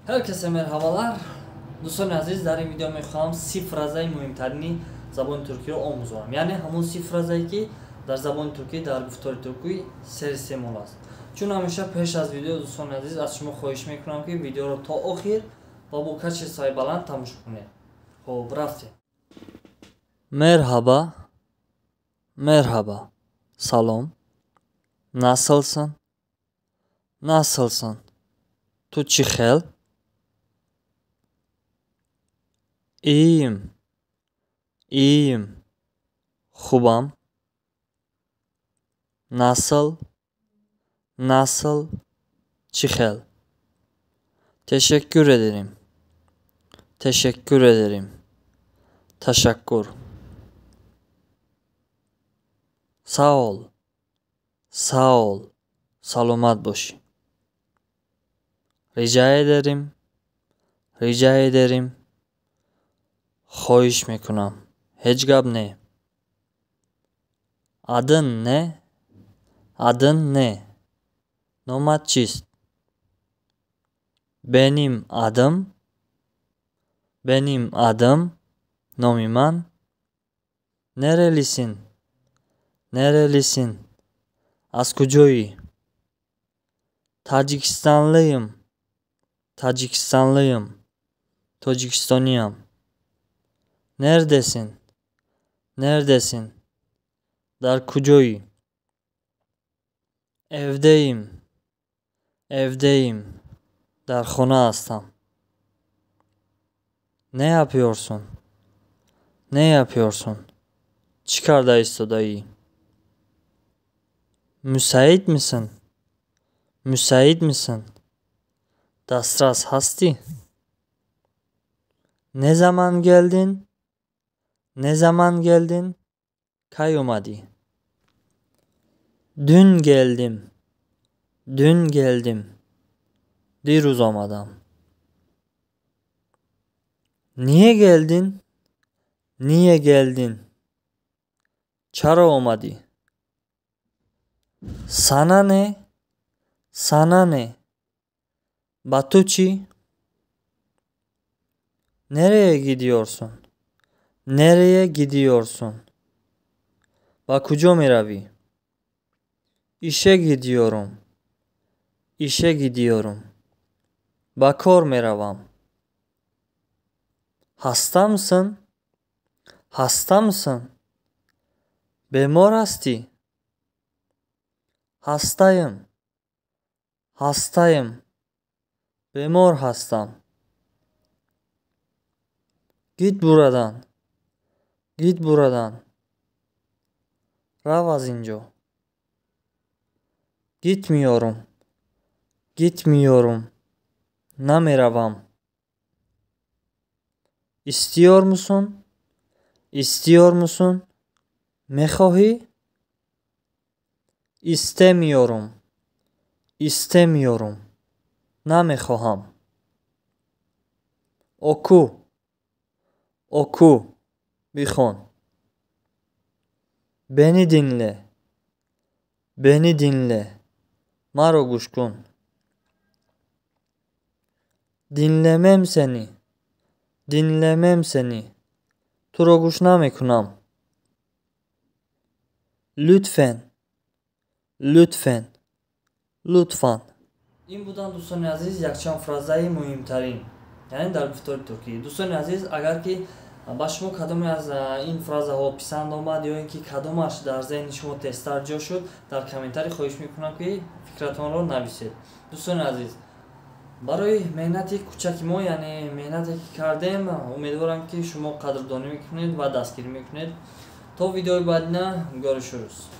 Herkese merhabalar. Dostlar aziz, در این ویدیو میخوام 30 فرازه مهمترین زبان ترکی رو آموزم. یعنی همون 30 فرازه‌ای که در زبان ترکی در گفتار ترکی سرسیمال است. چون همیشه پیش از ویدیو دوستان عزیز از شما خواهش میکنم که ویدیو رو تا آخر و با کش سای بلند تماشا کنید. خب رفتیم. Merhaba. Merhaba. Salam. Nasılsın? Nasılsın? Tu çi xel? İyiyim. İyiyim. Xubam. Nasıl? Nasıl? Çi xel? Teşekkür ederim. Teşekkür ederim. Teşekkür. Sağ ol. Sağ ol. Salomat boş. Rica ederim. Rica ederim. خواهش میکنم. هیچ گپ نه. Adın ne? Adın ne? Nomad çiст? Benim adım Nomiman. Nerelisin? Nerelisin? Az kujoi? Tacikistanlıyım. Tacikistanlıyım. Neredesin? Neredesin? Dar kujoi? Evdeyim. Dar khona hastam. Ne yapıyorsun? Çıkar da istodayı. Müsait misin? Dastras hasti. Ne zaman geldin? Kay omadi. Dün geldim. Diruz omadam. Niye geldin? Çara omadi. Sana ne? Batuçi. Nereye gidiyorsun? Bakujo meravi. İşe gidiyorum. Bakor meravam. Hasta mısın? Bemor hasti. Hastayım. Bemor hastam. Git buradan. Ravazinco. Gitmiyorum. Nameravam. İstiyor musun? Mekhohi? İstemiyorum. Namekhoham. Oku. Bikhon. Beni dinle. Maro guşkun. Dinlemem seni. Turo guşna mekunam. Lütfen. این بودن دوستان عزیز یک چند فرازه مهمترین یعنی در گفتار ترکی. دوستان عزیز اگر که با شما کدام از این فرازه ها پسند آمد یا اینکه کدامش در ذهن شما تستر جا شد در کامنتاری خواهش میکنم که فکرتان رو نویسید. دوستان عزیز برای مهنتی کوچک ما یعنی مهنتی که کردیم امیدوارم که شما قدردانی میکنید و دستگیری میکنید. تا ویدیوی بعد görüşürüz.